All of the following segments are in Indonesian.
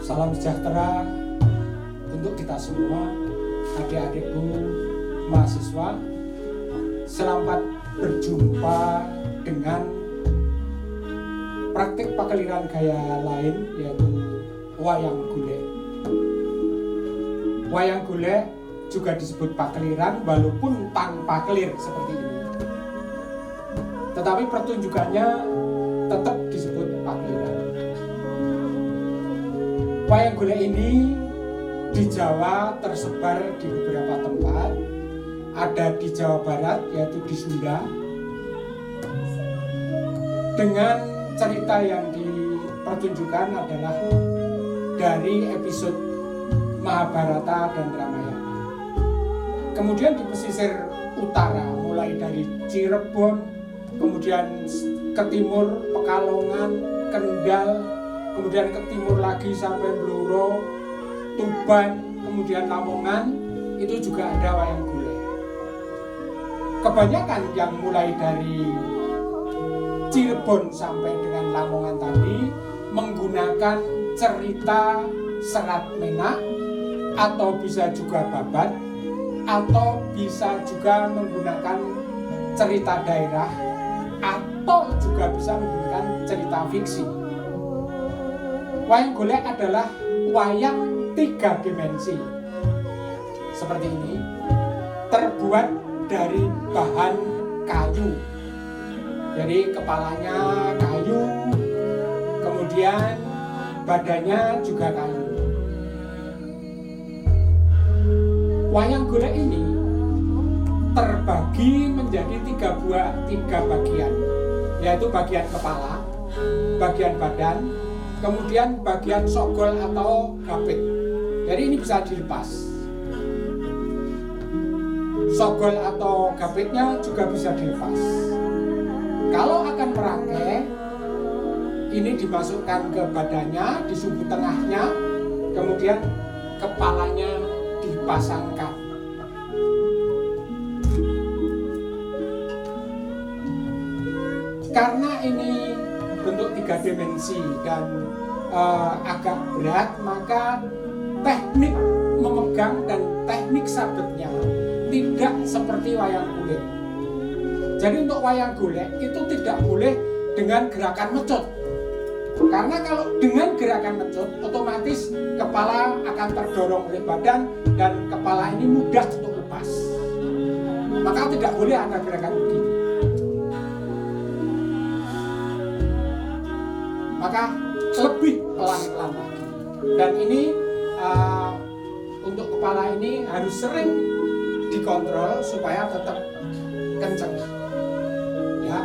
Salam sejahtera untuk kita semua, adik-adikku mahasiswa. Selamat berjumpa dengan praktik pakeliran gaya lain, yaitu wayang golek. Wayang golek juga disebut pakeliran walaupun tanpa kelir seperti ini. Tetapi pertunjukannya tetap disebut pakeliran. Wayang golek ini di Jawa tersebar di beberapa tempat. Ada di Jawa Barat, yaitu di Sunda, dengan cerita yang dipertunjukkan adalah dari episode Mahabharata dan Ramayana. Kemudian di pesisir utara, mulai dari Cirebon, kemudian ke timur Pekalongan, Kendal, kemudian ke timur lagi sampai Blora, Tuban, kemudian Lamongan, itu juga ada wayang golek. Kebanyakan yang mulai dari Cirebon sampai dengan Lamongan tadi menggunakan cerita Serat Menak, atau bisa juga babat, atau bisa juga menggunakan cerita daerah, atau juga bisa menggunakan cerita fiksi. Wayang golek adalah wayang 3 dimensi seperti ini, terbuat dari bahan kayu. Jadi kepalanya kayu, kemudian badannya juga kayu. Wayang golek ini terbagi menjadi 3 bagian, yaitu bagian kepala, bagian badan, kemudian bagian sogol atau gapit. Jadi ini bisa dilepas. Sogol atau gapitnya juga bisa dilepas. Kalau akan merangkai, ini dimasukkan ke badannya, di sumbu tengahnya, kemudian kepalanya dipasangkan. Karena ini bentuk 3 dimensi dan agak berat, maka teknik memegang dan teknik sabetnya tidak seperti wayang kulit. Jadi untuk wayang golek itu tidak boleh dengan gerakan mecut. Karena kalau dengan gerakan mecut, otomatis kepala akan terdorong oleh badan dan kepala ini mudah untuk lepas. Maka tidak boleh ada gerakan begini. Maka lebih pelan-pelan lagi. Dan ini untuk kepala ini harus sering dikontrol supaya tetap kencang. Ya.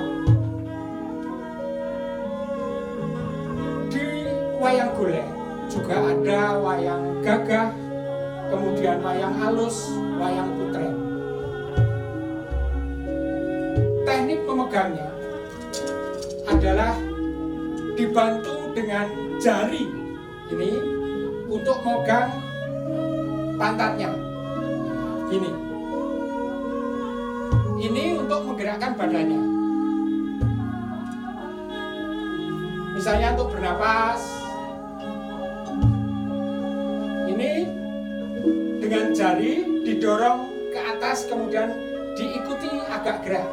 Di wayang golek juga ada wayang gagah, kemudian wayang alus, wayang putreng. Teknik memegangnya adalah dibantu dengan jari ini untuk megang pantatnya. Ini untuk menggerakkan badannya. Misalnya untuk bernapas, ini dengan jari didorong ke atas, kemudian diikuti agak gerak.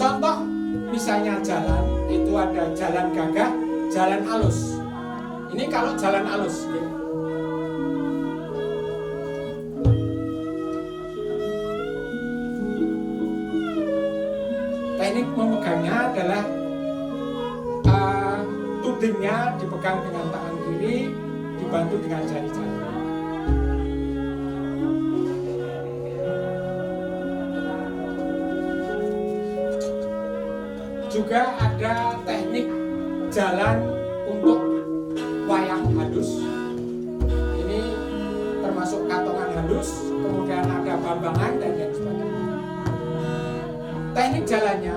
Contoh misalnya jalan, itu ada jalan gagah, jalan alus. Ini kalau jalan alus, gitu. Teknik memegangnya adalah tudingnya dipegang dengan tangan kiri, dibantu dengan jari-jari. Juga ada teknik jalan untuk wayang halus. Ini termasuk katongan halus, kemudian ada bambangan dan lain sebagainya. Teknik jalannya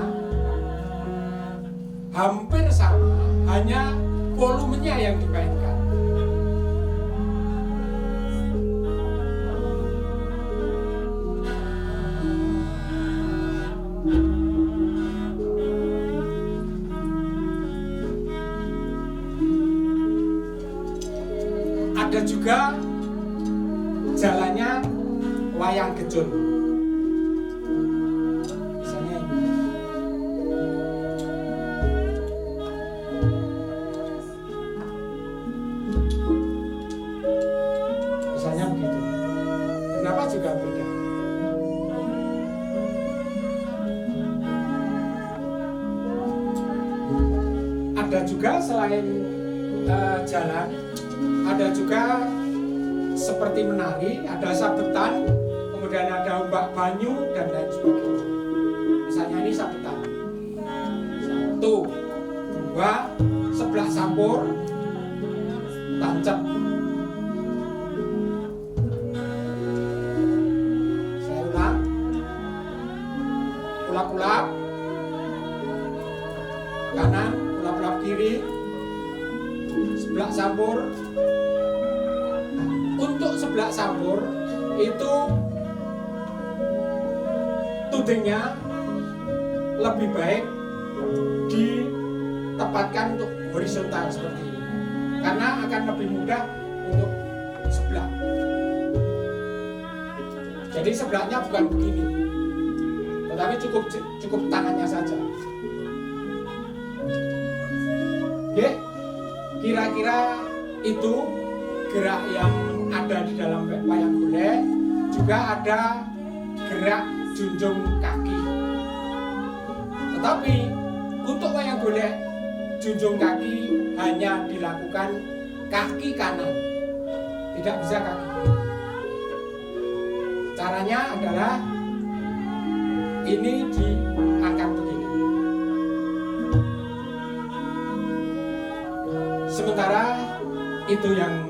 hampir sama, hanya volumenya yang dimainkan. Ada juga jalannya wayang gejol. Misalnya ini. Misalnya begitu. Kenapa juga beda? Ada juga selain jalan, ada juga seperti menari, ada sabetan, kemudian ada ombak banyu dan lain sebagainya. Misalnya ini sabetan. 1, 2, sebelah sampur, tancap. Saya ulang. Ulap-ulap. Kanan, ulap-ulap kiri. Sebelah sampur. Untuk sebelah sampur itu tudingnya lebih baik ditempatkan untuk horizontal seperti ini, karena akan lebih mudah untuk sebelah. Jadi sebelahnya bukan begini, tetapi cukup tangannya saja. Oke, kira-kira itu gerak yang ada di dalam wayang golek. Juga ada gerak junjung kaki. Tetapi untuk wayang golek junjung kaki hanya dilakukan kaki kanan, tidak bisa kaki kiri. Caranya adalah ini diangkat begini. Sementara itu yang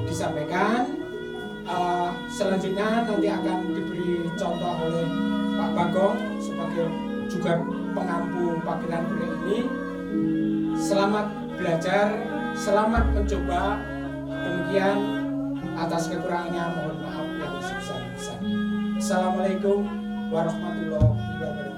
disampaikan. Selanjutnya nanti akan diberi contoh oleh Pak Bagong sebagai juga pengampu pagelaran golek ini. Selamat belajar, selamat mencoba. Demikian, atas kekurangannya mohon maaf yang sebesar-besarnya. Assalamualaikum warahmatullahi wabarakatuh.